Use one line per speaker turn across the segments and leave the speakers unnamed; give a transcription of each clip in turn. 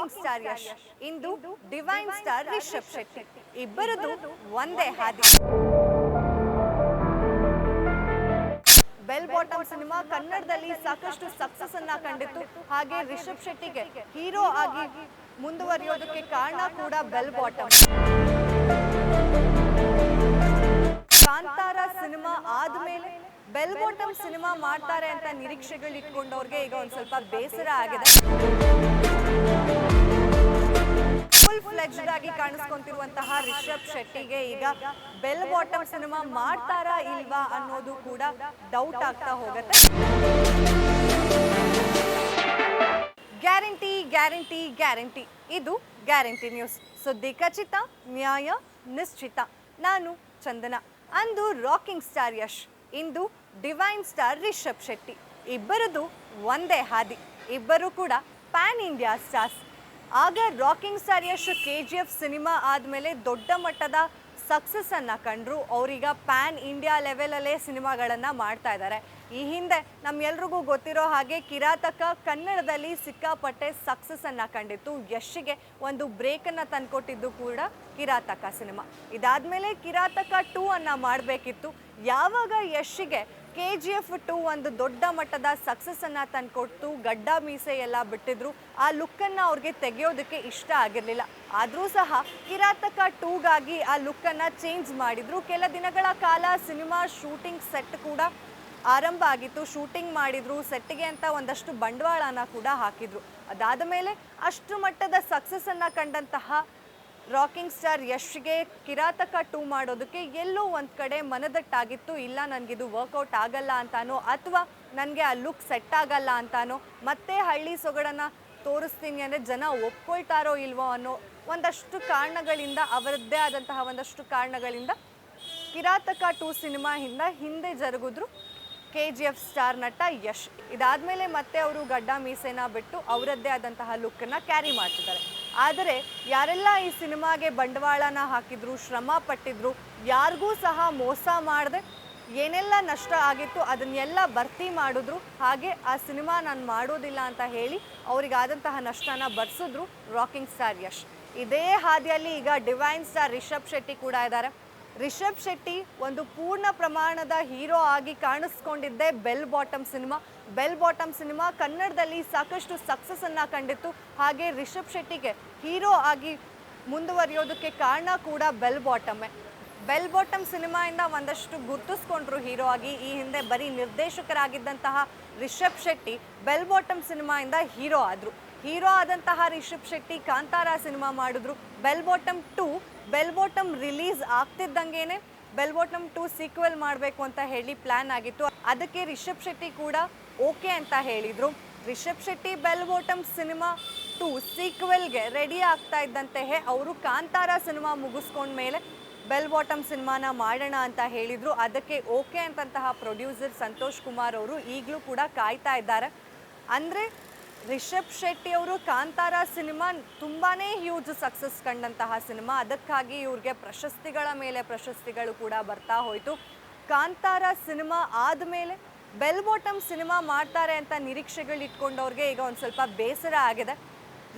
Rocking star Yash, ಇಂದು divine star Rishabh Shetty, ಇಬ್ಬರದು ಒಂದೇ ಹಾದಿ. ಬೆಲ್ ಬಾಟಮ್ ಸಿನಿಮಾ ಕನ್ನಡದಲ್ಲಿ ಸಾಕಷ್ಟು ಸಕ್ಸಸ್ ಅನ್ನ ಕಂಡಿತ್ತು. ಹಾಗೆ ರಿಷಬ್ ಶೆಟ್ಟಿಗೆ ಹೀರೋ ಆಗಿ ಮುಂದುವರಿಯೋದಕ್ಕೆ ಕಾರಣ ಕೂಡ ಬೆಲ್ ಬಾಟಮ್. ಕಾಂತಾರ ಸಿನಿಮಾ ಆದ್ಮೇಲೆ ಬೆಲ್ ಬಾಟಮ್ ಸಿನಿಮಾ ಮಾಡ್ತಾರೆ ಅಂತ ನಿರೀಕ್ಷೆಗಳು ಇಟ್ಕೊಂಡವ್ರಿಗೆ ಈಗ ಒಂದ್ ಸ್ವಲ್ಪ ಬೇಸರ ಆಗಿದೆ. ಫುಲ್ ಫ್ಲೆಜ್ಡ್ ಆಗಿ ಕಾಣಿಸ್ಕೊಂತಿರುವಂತಹ ರಿಷಬ್ ಶೆಟ್ಟಿಗೆ ಈಗ ಬೆಲ್ ಬಾಟಮ್ ಸಿನಿಮಾ ಮಾಡ್ತಾರಾ ಇಲ್ವಾ ಅನ್ನೋದು ಕೂಡ ಡೌಟ್ ಆಗ್ತಾ ಹೋಗುತ್ತೆ. ಗ್ಯಾರಂಟಿ ಗ್ಯಾರಂಟಿ ಗ್ಯಾರಂಟಿ, ಇದು ಗ್ಯಾರಂಟಿ ನ್ಯೂಸ್. ಸುದ್ದಿ ಖಚಿತ, ನ್ಯಾಯ ನಿಶ್ಚಿತ. ನಾನು ಚಂದನ. ಅಂದು ರಾಕಿಂಗ್ ಸ್ಟಾರ್ ಯಶ್, ಇಂದು ಡಿವೈನ್ ಸ್ಟಾರ್ ರಿಷಬ್ ಶೆಟ್ಟಿ, ಇಬ್ಬರದು ಒಂದೇ ಹಾದಿ. ಇಬ್ಬರು ಕೂಡ ಪ್ಯಾನ್ ಇಂಡಿಯಾ ಸ್ಟಾರ್ಸ್. ಆಗ rocking star Yash KGF cinema ಆದಮೇಲೆ ದೊಡ್ಡ ಮಟ್ಟದ ಸಕ್ಸಸ್ ಅನ್ನ ಕಂಡ್ರು. ಅವರೀಗ ಪ್ಯಾನ್ ಇಂಡಿಯಾ ಲೆವೆಲಲ್ಲೇ ಸಿನಿಮಾಗಳನ್ನು ಮಾಡ್ತಾ ಇದ್ದಾರೆ. ಈ ಹಿಂದೆ ನಮ್ಮೆಲ್ರಿಗೂ ಗೊತ್ತಿರೋ ಹಾಗೆ ಕಿರಾತಕ ಕನ್ನಡದಲ್ಲಿ ಸಿಕ್ಕಾಪಟ್ಟೆ ಸಕ್ಸಸ್ ಅನ್ನ ಕಂಡಿತ್ತು. ಯಶ್ಗೆ ಒಂದು ಬ್ರೇಕನ್ನು ತಂದುಕೊಟ್ಟಿದ್ದು ಕೂಡ ಕಿರಾತಕ ಸಿನಿಮಾ. ಇದಾದ್ಮೇಲೆ ಕಿರಾತಕ 2 ಅನ್ನ ಮಾಡಬೇಕಿತ್ತು. ಯಾವಾಗ ಯಶ್ಗೆ KGF 2 ಒಂದು ದೊಡ್ಡ ಮಟ್ಟದ ಸಕ್ಸಸ್ ಅನ್ನ ತಂದುಕೊಟ್ಟು ಗಡ್ಡ ಮೀಸೆ ಎಲ್ಲ ಬಿಟ್ಟಿದ್ರು, ಆ ಲುಕ್ಕನ್ನು ಅವ್ರಿಗೆ ತೆಗೆಯೋದಕ್ಕೆ ಇಷ್ಟ ಆಗಿರಲಿಲ್ಲ. ಆದರೂ ಸಹ ಕಿರಾತಕ 2ಗಾಗಿ ಆ ಲುಕ್ಕನ್ನು ಚೇಂಜ್ ಮಾಡಿದ್ರು. ಕೆಲ ದಿನಗಳ ಕಾಲ ಸಿನಿಮಾ ಶೂಟಿಂಗ್ ಸೆಟ್ ಕೂಡ ಆರಂಭ ಆಗಿತ್ತು. ಶೂಟಿಂಗ್ ಮಾಡಿದ್ರು, ಸೆಟ್ಗೆ ಅಂತ ಒಂದಷ್ಟು ಬಂಡವಾಳನ ಕೂಡ ಹಾಕಿದ್ರು. ಅದಾದ ಮೇಲೆ ಅಷ್ಟು ಮಟ್ಟದ ಸಕ್ಸಸ್ ಅನ್ನ ಕಂಡಂತಹ ರಾಕಿಂಗ್ ಸ್ಟಾರ್ ಯಶ್ಗೆ ಕಿರಾತಕ 2 ಮಾಡೋದಕ್ಕೆ ಎಲ್ಲೋ ಒಂದು ಕಡೆ ಮನದಟ್ಟಾಗಿತ್ತು. ಇಲ್ಲ, ನನಗಿದು ವರ್ಕೌಟ್ ಆಗಲ್ಲ ಅಂತಾನೋ, ಅಥವಾ ನನಗೆ ಆ ಲುಕ್ ಸೆಟ್ ಆಗಲ್ಲ ಅಂತಾನೋ, ಮತ್ತೆ ಹಳ್ಳಿ ಸೊಗಡನ್ನು ತೋರಿಸ್ತೀನಿ ಅಂದರೆ ಜನ ಒಪ್ಕೊಳ್ತಾರೋ ಇಲ್ವೋ ಅನ್ನೋ ಒಂದಷ್ಟು ಕಾರಣಗಳಿಂದ, ಅವರದ್ದೇ ಆದಂತಹ ಒಂದಷ್ಟು ಕಾರಣಗಳಿಂದ ಕಿರಾತಕ 2 ಸಿನಿಮಾ ಹಿಂದೆ ಜರುಗಿದ್ರು KGF ಸ್ಟಾರ್ ನಟ ಯಶ್. ಇದಾದಮೇಲೆ ಮತ್ತೆ ಅವರು ಗಡ್ಡ ಮೀಸೆನ ಬಿಟ್ಟು ಅವರದ್ದೇ ಆದಂತಹ ಲುಕ್ಕನ್ನು ಕ್ಯಾರಿ ಮಾಡ್ತಿದ್ದಾರೆ. ಆದರೆ ಯಾರೆಲ್ಲ ಈ ಸಿನಿಮಾಗೆ ಬಂಡವಾಳನ ಹಾಕಿದ್ರು, ಶ್ರಮ ಪಟ್ಟಿದ್ರು, ಯಾರಿಗೂ ಸಹ ಮೋಸ ಮಾಡದೆ ಏನೆಲ್ಲ ನಷ್ಟ ಆಗಿತ್ತು ಅದನ್ನೆಲ್ಲ ಭರ್ತಿ ಮಾಡಿದ್ರು. ಹಾಗೆ ಆ ಸಿನಿಮಾ ನಾನು ಮಾಡೋದಿಲ್ಲ ಅಂತ ಹೇಳಿ ಅವರಿಗಾದಂತಹ ನಷ್ಟನ ಭರಿಸಿದ್ರು ರಾಕಿಂಗ್ ಸ್ಟಾರ್ ಯಶ್. ಇದೇ ಹಾದಿಯಲ್ಲಿ ಈಗ ಡಿವೈನ್ ಸ್ಟಾರ್ ರಿಷಬ್ ಶೆಟ್ಟಿ ಕೂಡ ಇದ್ದಾರೆ. ರಿಷಬ್ ಶೆಟ್ಟಿ ಒಂದು ಪೂರ್ಣ ಪ್ರಮಾಣದ ಹೀರೋ ಆಗಿ ಕಾಣಿಸ್ಕೊಂಡಿದ್ದೆ ಬೆಲ್ ಬಾಟಮ್ ಸಿನಿಮಾ. ಬೆಲ್ ಬಾಟಮ್ ಸಿನಿಮಾ ಕನ್ನಡದಲ್ಲಿ ಸಾಕಷ್ಟು ಸಕ್ಸಸ್ ಅನ್ನ ಕಂಡಿತ್ತು. ಹಾಗೆ ರಿಷಬ್ ಶೆಟ್ಟಿಗೆ ಹೀರೋ ಆಗಿ ಮುಂದುವರಿಯೋದಕ್ಕೆ ಕಾರಣ ಕೂಡ ಬೆಲ್ ಬಾಟಮ್ಮೇ. ಬೆಲ್ ಬಾಟಮ್ ಸಿನಿಮಾಯಿಂದ ಒಂದಷ್ಟು ಗುರ್ತಿಸ್ಕೊಂಡ್ರು ಹೀರೋ ಆಗಿ. ಈ ಹಿಂದೆ ಬರೀ ನಿರ್ದೇಶಕರಾಗಿದ್ದಂತಹ ರಿಷಬ್ ಶೆಟ್ಟಿ ಬೆಲ್ ಬಾಟಮ್ ಸಿನಿಮಾಯಿಂದ ಹೀರೋ ಆದರು. ಹೀರೋ ಆದಂತಹ ರಿಷಬ್ ಶೆಟ್ಟಿ ಕಾಂತಾರ ಸಿನಿಮಾ ಮಾಡಿದ್ರು. ಬೆಲ್ ಬಾಟಮ್ ರಿಲೀಸ್ ಆಗ್ತಿದ್ದಂಗೆನೆ ಬೆಲ್ ಬಾಟಮ್ 2 ಸೀಕ್ವೆಲ್ ಮಾಡಬೇಕು ಅಂತ ಹೇಳಿ ಪ್ಲಾನ್ ಆಗಿತ್ತು. ಅದಕ್ಕೆ ರಿಷಬ್ ಶೆಟ್ಟಿ ಕೂಡ ಓಕೆ ಅಂತ ಹೇಳಿದರು. ರಿಷಬ್ ಶೆಟ್ಟಿ ಬೆಲ್ ಬಾಟಮ್ ಸಿನಿಮಾ 2 ಸೀಕ್ವೆಲ್ಗೆ ರೆಡಿ ಆಗ್ತಾ ಇದ್ದಂತೆಯೇ ಅವರು ಕಾಂತಾರ ಸಿನಿಮಾ ಮುಗಿಸ್ಕೊಂಡ್ಮೇಲೆ ಬೆಲ್ ಬಾಟಮ್ ಸಿನಿಮಾನ ಮಾಡೋಣ ಅಂತ ಹೇಳಿದರು. ಅದಕ್ಕೆ ಓಕೆ ಅಂತಂತಹ ಪ್ರೊಡ್ಯೂಸರ್ ಸಂತೋಷ್ ಕುಮಾರ್ ಅವರು ಈಗಲೂ ಕೂಡ ಕಾಯ್ತಾ ಇದ್ದಾರೆ. ಅಂದರೆ ರಿಷಬ್ ಶೆಟ್ಟಿ ಅವರು ಕಾಂತಾರ ಸಿನಿಮಾ ತುಂಬಾ ಹ್ಯೂಜ್ ಸಕ್ಸಸ್ ಕಂಡಂತಹ ಸಿನಿಮಾ. ಅದಕ್ಕಾಗಿ ಇವ್ರಿಗೆ ಪ್ರಶಸ್ತಿಗಳ ಮೇಲೆ ಪ್ರಶಸ್ತಿಗಳು ಕೂಡ ಬರ್ತಾ ಹೋಯಿತು. ಕಾಂತಾರ ಸಿನಿಮಾ ಆದಮೇಲೆ ಬೆಲ್ ಬಾಟಮ್ ಸಿನಿಮಾ ಮಾಡ್ತಾರೆ ಅಂತ ನಿರೀಕ್ಷೆಗಳು ಇಟ್ಕೊಂಡವ್ರಿಗೆ ಈಗ ಒಂದು ಸ್ವಲ್ಪ ಬೇಸರ ಆಗಿದೆ.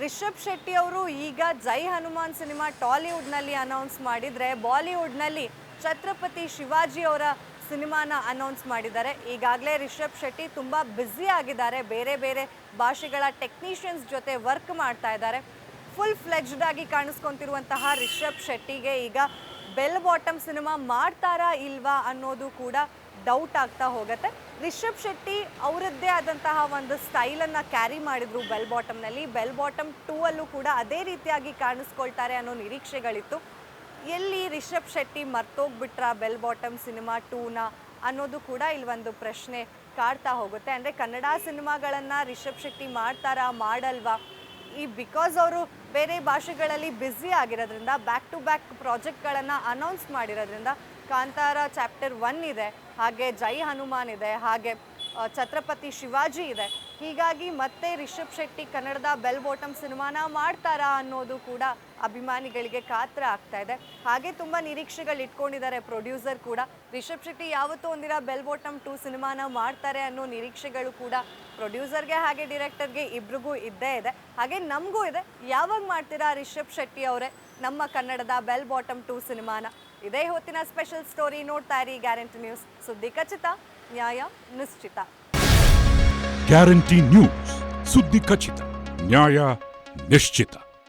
ರಿಷಬ್ ಶೆಟ್ಟಿ ಅವರು ಈಗ ಜೈ ಹನುಮಾನ್ ಸಿನಿಮಾ ಟಾಲಿವುಡ್ನಲ್ಲಿ ಅನೌನ್ಸ್ ಮಾಡಿದರೆ, ಬಾಲಿವುಡ್ನಲ್ಲಿ ಛತ್ರಪತಿ ಶಿವಾಜಿ ಅವರ ಸಿನಿಮಾನ ಅನೌನ್ಸ್ ಮಾಡಿದ್ದಾರೆ. ಈಗಾಗಲೇ ರಿಷಬ್ ಶೆಟ್ಟಿ ತುಂಬ ಬ್ಯುಸಿ ಆಗಿದ್ದಾರೆ. ಬೇರೆ ಬೇರೆ ಭಾಷೆಗಳ ಟೆಕ್ನಿಷಿಯನ್ಸ್ ಜೊತೆ ವರ್ಕ್ ಮಾಡ್ತಾ ಇದ್ದಾರೆ. ಫುಲ್ ಫ್ಲೆಜ್ಡ್ ಆಗಿ ಕಾಣಿಸ್ಕೊಂತಿರುವಂತಹ ರಿಷಬ್ ಶೆಟ್ಟಿಗೆ ಈಗ ಬೆಲ್ ಬಾಟಮ್ ಸಿನಿಮಾ ಮಾಡ್ತಾರಾ ಇಲ್ವಾ ಅನ್ನೋದು ಕೂಡ ಡೌಟ್ ಆಗ್ತಾ ಹೋಗುತ್ತೆ. ರಿಷಬ್ ಶೆಟ್ಟಿ ಅವರದ್ದೇ ಆದಂತಹ ಒಂದು ಸ್ಟೈಲನ್ನು ಕ್ಯಾರಿ ಮಾಡಿದ್ರು ಬೆಲ್ ಬಾಟಮ್ನಲ್ಲಿ. ಬೆಲ್ ಬಾಟಮ್ 2 ಅಲ್ಲೂ ಕೂಡ ಅದೇ ರೀತಿಯಾಗಿ ಕಾಣಿಸ್ಕೊಳ್ತಾರೆ ಅನ್ನೋ ನಿರೀಕ್ಷೆಗಳಿತ್ತು. ಎಲ್ಲಿ ರಿಷಬ್ ಶೆಟ್ಟಿ ಮರ್ತೋಗ್ಬಿಟ್ರಾ ಬೆಲ್ ಬಾಟಮ್ ಸಿನಿಮಾ 2ನ ಅನ್ನೋದು ಕೂಡ ಇಲ್ಲಿ ಒಂದು ಪ್ರಶ್ನೆ ಕಾಡ್ತಾ ಹೋಗುತ್ತೆ. ಅಂದರೆ ಕನ್ನಡ ಸಿನಿಮಾಗಳನ್ನು ರಿಷಬ್ ಶೆಟ್ಟಿ ಮಾಡ್ತಾರಾ ಮಾಡಲ್ವಾ, ಬಿಕಾಸ್ ಅವರು ಬೇರೆ ಭಾಷೆಗಳಲ್ಲಿ ಬ್ಯುಸಿ ಆಗಿರೋದ್ರಿಂದ, ಬ್ಯಾಕ್ ಟು ಬ್ಯಾಕ್ ಪ್ರಾಜೆಕ್ಟ್ಗಳನ್ನು ಅನೌನ್ಸ್ ಮಾಡಿರೋದ್ರಿಂದ, ಕಾಂತಾರ ಚಾಪ್ಟರ್ 1 ಇದೆ, ಹಾಗೆ ಜೈ ಹನುಮಾನ್ ಇದೆ, ಹಾಗೆ ಛತ್ರಪತಿ ಶಿವಾಜಿ ಇದೆ. ಹೀಗಾಗಿ ಮತ್ತೆ ರಿಷಬ್ ಶೆಟ್ಟಿ ಕನ್ನಡದ ಬೆಲ್ ಬಾಟಮ್ ಸಿನಿಮಾನ ಮಾಡ್ತಾರಾ ಅನ್ನೋದು ಕೂಡ ಅಭಿಮಾನಿಗಳಿಗೆ ಕಾತರ ಆಗ್ತಾ ಇದೆ. ಹಾಗೆ ತುಂಬ ನಿರೀಕ್ಷೆಗಳು ಇಟ್ಕೊಂಡಿದ್ದಾರೆ ಪ್ರೊಡ್ಯೂಸರ್ ಕೂಡ. ರಿಷಬ್ ಶೆಟ್ಟಿ ಯಾವತ್ತೂ ಒಂದಿನ ಬೆಲ್ ಬಾಟಮ್ 2 ಸಿನಿಮಾನ ಮಾಡ್ತಾರೆ ಅನ್ನೋ ನಿರೀಕ್ಷೆಗಳು ಕೂಡ ಪ್ರೊಡ್ಯೂಸರ್ಗೆ ಹಾಗೆ ಡೈರೆಕ್ಟರ್ಗೆ ಇಬ್ರಿಗೂ ಇದ್ದೇ ಇದೆ. ಹಾಗೆ ನಮಗೂ ಇದೆ. ಯಾವಾಗ ಮಾಡ್ತೀರಾ ರಿಷಬ್ ಶೆಟ್ಟಿ ಅವರೇ ನಮ್ಮ ಕನ್ನಡದ ಬೆಲ್ ಬಾಟಮ್ 2 ಸಿನಿಮಾನ? ಇದೇ ಹೊತ್ತಿನ ಸ್ಪೆಷಲ್ ಸ್ಟೋರಿ. ನೋಡ್ತಾ ಇರಿ ಗ್ಯಾರಂಟಿ ನ್ಯೂಸ್. ಸುದ್ದಿ ಖಚಿತ, ನ್ಯಾಯ ನಿಶ್ಚಿತ.
ಗ್ಯಾರಂಟಿ ನ್ಯೂಸ್, ಸುದ್ದಿ ಖಚಿತ, ನ್ಯಾಯ ನಿಶ್ಚಿತ.